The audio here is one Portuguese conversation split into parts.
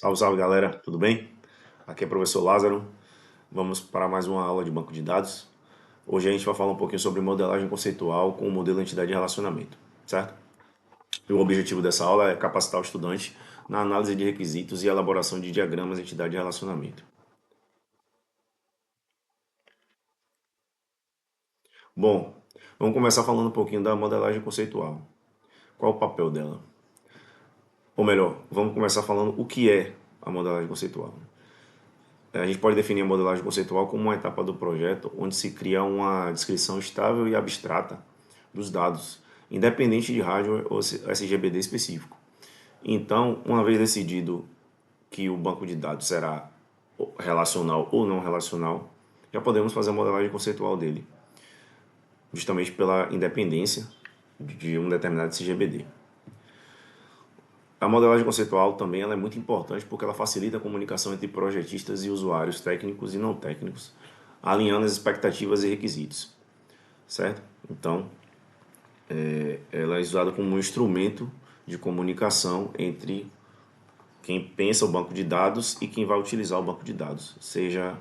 Salve, salve galera, tudo bem? Aqui é o professor Lázaro. Vamos para mais uma aula de banco de dados. Hoje a gente vai falar um pouquinho sobre modelagem conceitual com o modelo entidade de relacionamento, certo? E o objetivo dessa aula é capacitar o estudante na análise de requisitos e elaboração de diagramas de entidade de relacionamento. Bom, vamos começar falando um pouquinho da modelagem conceitual. Qual o papel dela? Ou melhor, vamos começar falando o que é a modelagem conceitual. A gente pode definir a modelagem conceitual como uma etapa do projeto onde se cria uma descrição estável e abstrata dos dados, independente de hardware ou SGBD específico. Então, uma vez decidido que o banco de dados será relacional ou não relacional, já podemos fazer a modelagem conceitual dele, justamente pela independência de um determinado SGBD. A modelagem conceitual também ela é muito importante porque ela facilita a comunicação entre projetistas e usuários técnicos e não técnicos, alinhando as expectativas e requisitos, certo? Então, ela é usada como um instrumento de comunicação entre quem pensa o banco de dados e quem vai utilizar o banco de dados, seja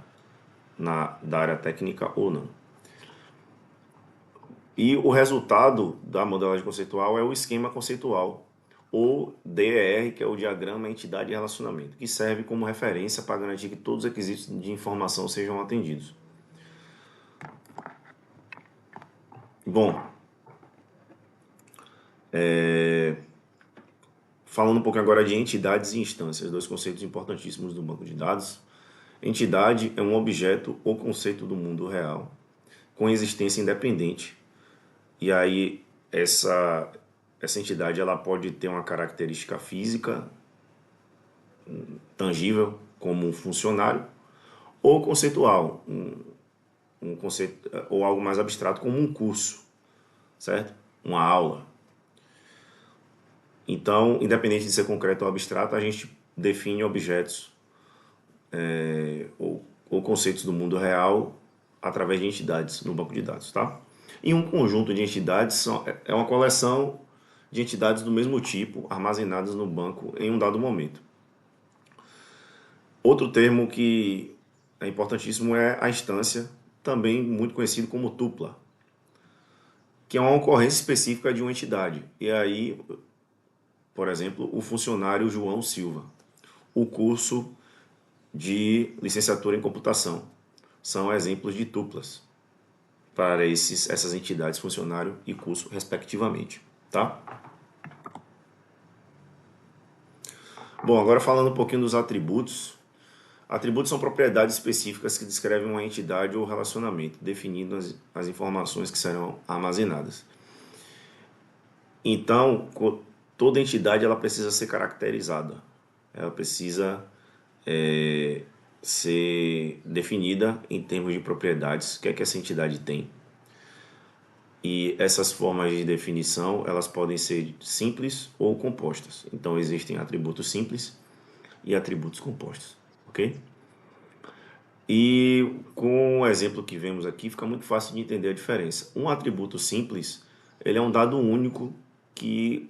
da área técnica ou não. E o resultado da modelagem conceitual é o esquema conceitual, ou DER, que é o diagrama entidade de relacionamento, que serve como referência para garantir que todos os requisitos de informação sejam atendidos. Bom, falando um pouco agora de entidades e instâncias, dois conceitos importantíssimos do banco de dados. Entidade é um objeto ou conceito do mundo real, com existência independente. E aí, essa entidade ela pode ter uma característica física, tangível, como um funcionário, ou conceitual, um conceito, ou algo mais abstrato, como um curso, certo? Uma aula. Então, independente de ser concreto ou abstrato, a gente define objetos ou conceitos do mundo real através de entidades no banco de dados, tá? E um conjunto de entidades é uma coleção de entidades do mesmo tipo armazenadas no banco em um dado momento. Outro termo que é importantíssimo é a instância, também muito conhecido como tupla, que é uma ocorrência específica de uma entidade. E aí, por exemplo, o funcionário João Silva, o curso de licenciatura em computação. São exemplos de tuplas para essas entidades, funcionário e curso, respectivamente. Tá? Bom, agora falando um pouquinho dos atributos. Atributos são propriedades específicas que descrevem uma entidade ou relacionamento, definindo as informações que serão armazenadas. Então, toda entidade ela precisa ser caracterizada, ela precisa ser definida em termos de propriedades, o que é que essa entidade tem. E essas formas de definição elas podem ser simples ou compostas. Então, existem atributos simples e atributos compostos, ok? E com o exemplo que vemos aqui, fica muito fácil de entender a diferença. Um atributo simples, ele é um dado único que,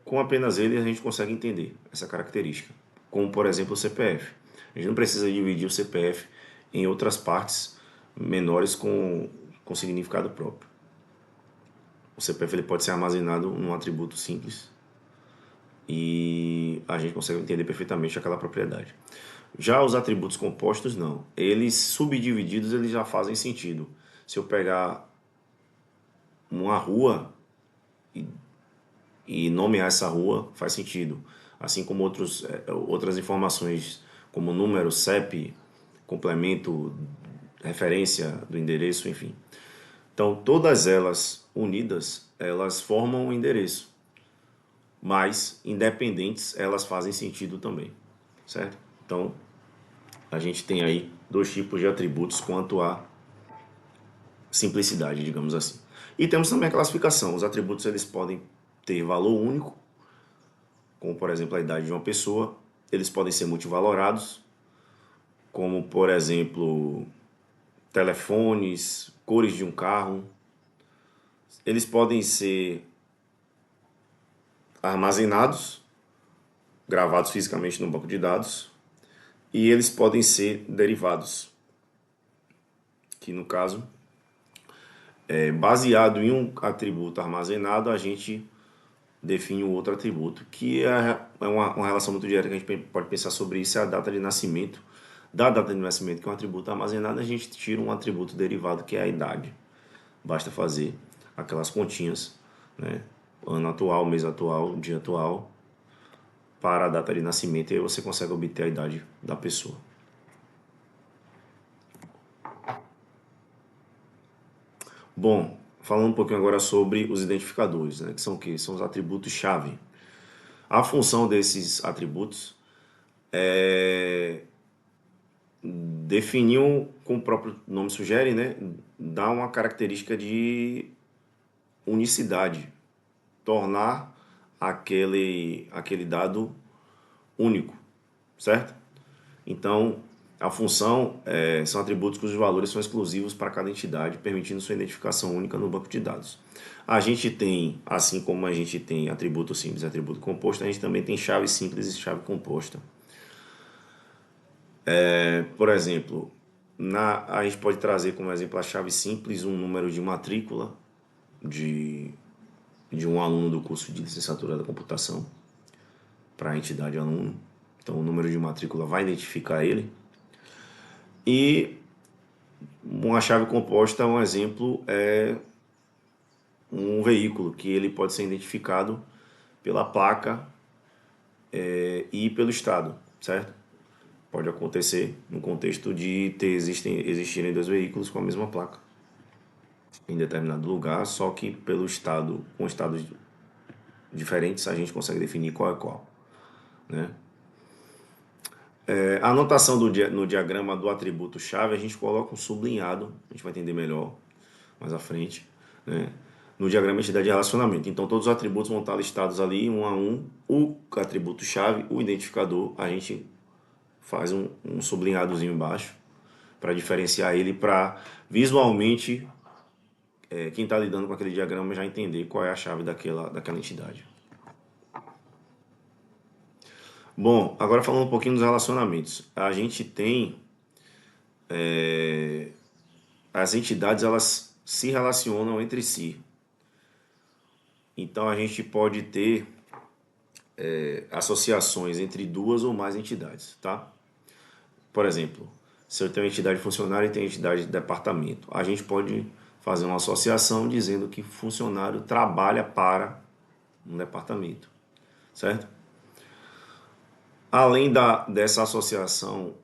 com apenas ele, a gente consegue entender essa característica. Como, por exemplo, o CPF. A gente não precisa dividir o CPF em outras partes menores com significado próprio. O CPF ele pode ser armazenado num atributo simples e a gente consegue entender perfeitamente aquela propriedade. Já os atributos compostos, não. Eles subdivididos, eles já fazem sentido. Se eu pegar uma rua e nomear essa rua, faz sentido. Assim como outras informações, como número, CEP, complemento, referência do endereço, enfim. Então, todas elas unidas, elas formam um endereço. Mas, independentes, elas fazem sentido também. Certo? Então, a gente tem aí dois tipos de atributos quanto à simplicidade, digamos assim. E temos também a classificação. Os atributos eles podem ter valor único, como por exemplo a idade de uma pessoa. Eles podem ser multivalorados, como por exemplo telefones, cores de um carro. Eles podem ser armazenados gravados fisicamente no banco de dados, e eles podem ser derivados, que no caso, baseado em um atributo armazenado, a gente define o outro atributo, que é uma relação muito direta que a gente pode pensar sobre isso, é a data de nascimento. Da data de nascimento, que é um atributo armazenado, a gente tira um atributo derivado, que é a idade. Basta fazer aquelas continhas, né? Ano atual, mês atual, dia atual, para a data de nascimento, e aí você consegue obter a idade da pessoa. Bom, falando um pouquinho agora sobre os identificadores, né? Que são o quê? São os atributos-chave. A função desses atributos é definir, como o próprio nome sugere, né? Dar uma característica de unicidade, tornar aquele dado único, certo? Então, a função são atributos cujos valores são exclusivos para cada entidade, permitindo sua identificação única no banco de dados. A gente tem, assim como a gente tem atributo simples e atributo composto, a gente também tem chave simples e chave composta. Por exemplo, a gente pode trazer como exemplo a chave simples um número de matrícula de um aluno do curso de licenciatura da computação para a entidade aluno. Então, o número de matrícula vai identificar ele. E uma chave composta, um exemplo, é um veículo que ele pode ser identificado pela placa e pelo estado, certo? Pode acontecer no contexto de existirem dois veículos com a mesma placa em determinado lugar, só que pelo estado, com estados diferentes, a gente consegue definir qual é qual, né? A anotação no diagrama do atributo chave, a gente coloca um sublinhado, a gente vai entender melhor mais à frente, né? No diagrama entidade de relacionamento. Então, todos os atributos vão estar listados ali, um a um. O atributo chave, o identificador, a gente faz um sublinhadozinho embaixo para diferenciar ele, para visualmente quem está lidando com aquele diagrama já entender qual é a chave daquela entidade. Bom, agora falando um pouquinho dos relacionamentos. A gente tem as entidades, elas se relacionam entre si. Então a gente pode ter associações entre duas ou mais entidades, tá? Por exemplo, se eu tenho entidade funcionária e tenho entidade de departamento, a gente pode fazer uma associação dizendo que funcionário trabalha para um departamento, certo? Além dessa associação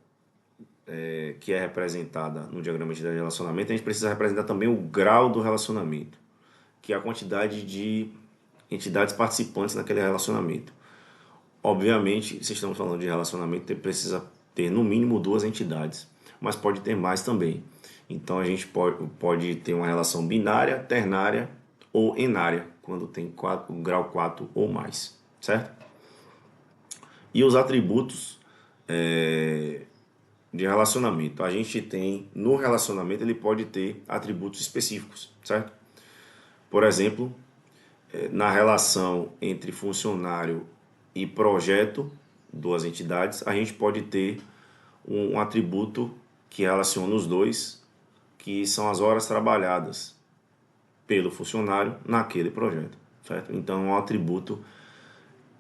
que é representada no diagrama de entidade de relacionamento, a gente precisa representar também o grau do relacionamento, que é a quantidade de entidades participantes naquele relacionamento. Obviamente, se estamos falando de relacionamento, precisa ter no mínimo duas entidades, mas pode ter mais também. Então a gente pode ter uma relação binária, ternária ou enária, quando tem grau 4 ou mais, certo? E os atributos de relacionamento. A gente tem, no relacionamento, ele pode ter atributos específicos, certo? Por exemplo, na relação entre funcionário e projeto, duas entidades, a gente pode ter um atributo que relaciona os dois, que são as horas trabalhadas pelo funcionário naquele projeto, certo? Então é um atributo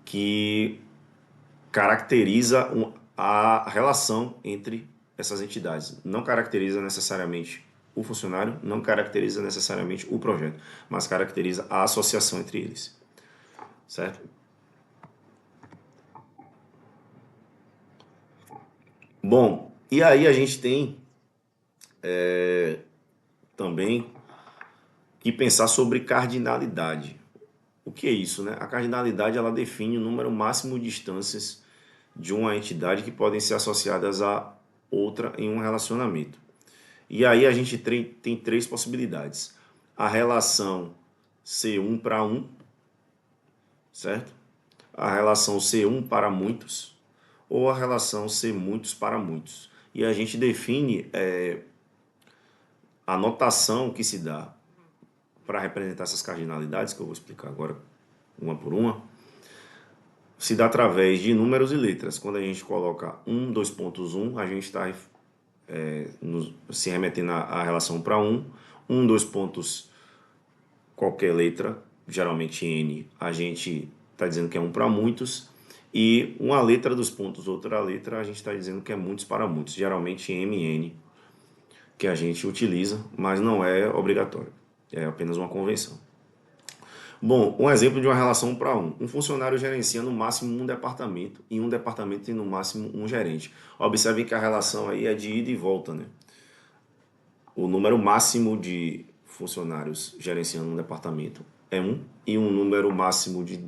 que caracteriza a relação entre essas entidades. Não caracteriza necessariamente o funcionário, não caracteriza necessariamente o projeto, mas caracteriza a associação entre eles, certo? Bom, e aí a gente tem também que pensar sobre cardinalidade. O que é isso, né? A cardinalidade, ela define o número máximo de instâncias de uma entidade que podem ser associadas a outra em um relacionamento. E aí a gente tem três possibilidades. A relação C1 para 1, certo? A relação C1 para muitos, ou a relação C muitos para muitos. E a gente define a notação que se dá para representar essas cardinalidades, que eu vou explicar agora uma por uma. se dá através de números e letras. Quando a gente coloca 1, 2.1, a gente está se remetendo à relação para 1, 2 pontos, qualquer letra, geralmente N, a gente está dizendo que é 1 para muitos, e uma letra dos pontos, outra letra, a gente está dizendo que é muitos para muitos, geralmente MN, que a gente utiliza, mas não é obrigatório, é apenas uma convenção. Bom, um exemplo de uma relação 1 para 1. Um funcionário gerencia no máximo um departamento e um departamento tem no máximo um gerente. Observem que a relação aí é de ida e volta, né? O número máximo de funcionários gerenciando um departamento é 1 e um número máximo de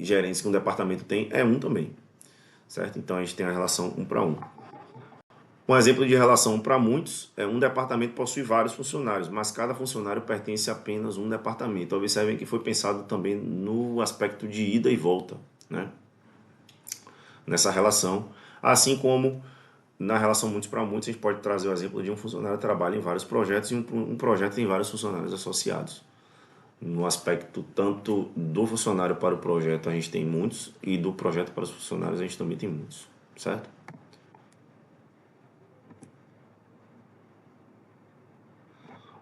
gerentes que um departamento tem é 1 também, certo? Então a gente tem a relação 1 para 1. Um exemplo de relação para muitos é um departamento possui vários funcionários, mas cada funcionário pertence a apenas um departamento. Observem que foi pensado também no aspecto de ida e volta, né? Nessa relação, assim como na relação muitos para muitos, a gente pode trazer o exemplo de um funcionário que trabalha em vários projetos e um projeto tem vários funcionários associados. No aspecto tanto do funcionário para o projeto, a gente tem muitos, e do projeto para os funcionários, a gente também tem muitos, certo?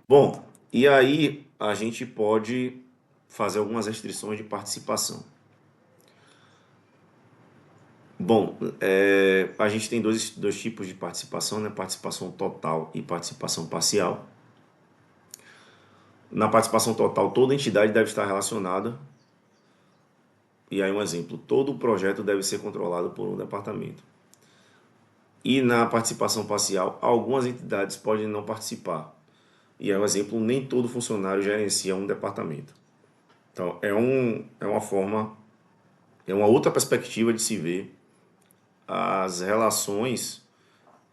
Bom, e aí a gente pode fazer algumas restrições de participação. Bom, a gente tem dois tipos de participação, né? Participação total e participação parcial. Na participação total, toda entidade deve estar relacionada. E aí um exemplo, todo projeto deve ser controlado por um departamento. E na participação parcial, algumas entidades podem não participar. E é um exemplo, nem todo funcionário gerencia um departamento. Então, é uma outra perspectiva de se ver as relações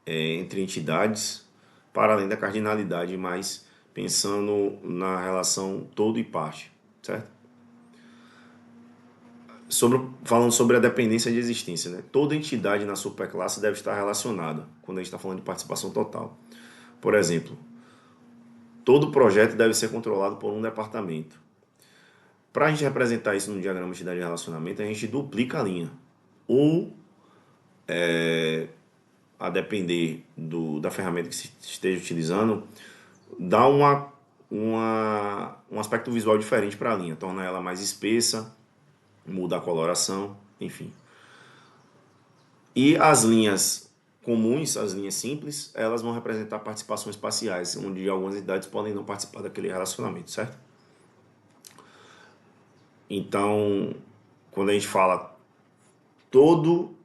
entre entidades, para além da cardinalidade, mas pensando na relação todo e parte, certo? Falando sobre a dependência de existência, né? Toda entidade na superclasse deve estar relacionada, quando a gente está falando de participação total. Por exemplo, todo projeto deve ser controlado por um departamento. Para a gente representar isso no diagrama de entidade de relacionamento, a gente duplica a linha. Ou, a depender da ferramenta que se esteja utilizando, dá um aspecto visual diferente para a linha, torna ela mais espessa, muda a coloração, enfim. E as linhas comuns, as linhas simples, elas vão representar participações parciais, onde algumas entidades podem não participar daquele relacionamento, certo? Então, quando a gente fala toda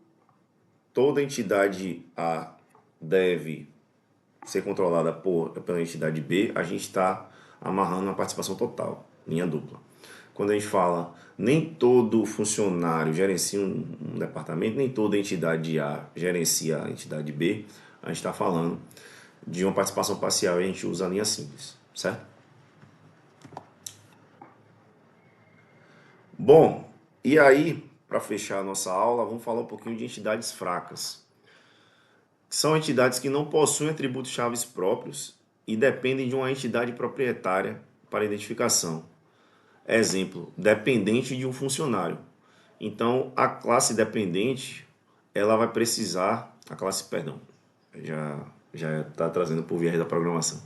entidade A deve ser controlada pela entidade B, a gente está amarrando uma participação total, linha dupla. Quando a gente fala nem todo funcionário gerencia um departamento, nem toda entidade A gerencia a entidade B, a gente está falando de uma participação parcial e a gente usa a linha simples, certo? Bom, e aí, para fechar a nossa aula, vamos falar um pouquinho de entidades fracas. São entidades que não possuem atributos chaves próprios e dependem de uma entidade proprietária para identificação. Exemplo, dependente de um funcionário. Então, a classe dependente, ela vai precisar, já está trazendo por viés da programação.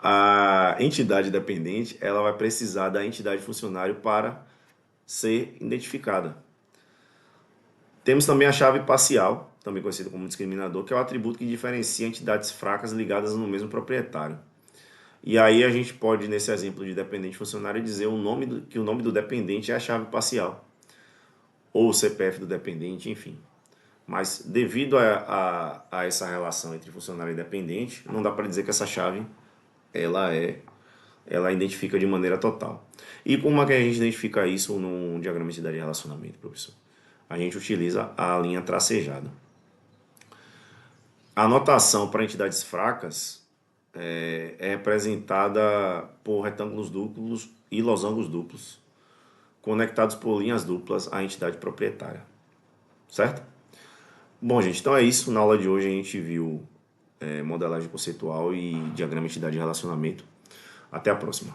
A entidade dependente, ela vai precisar da entidade funcionário para ser identificada. Temos também a chave parcial, também conhecida como discriminador, que é o atributo que diferencia entidades fracas ligadas no mesmo proprietário. E aí a gente pode, nesse exemplo de dependente funcionário, dizer que o nome do dependente é a chave parcial, ou o CPF do dependente, enfim. Mas devido a essa relação entre funcionário e dependente, não dá para dizer que essa chave ela identifica de maneira total. E como é que a gente identifica isso num diagrama de idade de relacionamento, professor? A gente utiliza a linha tracejada. A notação para entidades fracas é representada por retângulos duplos e losangos duplos, conectados por linhas duplas à entidade proprietária. Certo? Bom, gente, então é isso. Na aula de hoje a gente viu modelagem conceitual e diagrama de entidade de relacionamento. Até a próxima.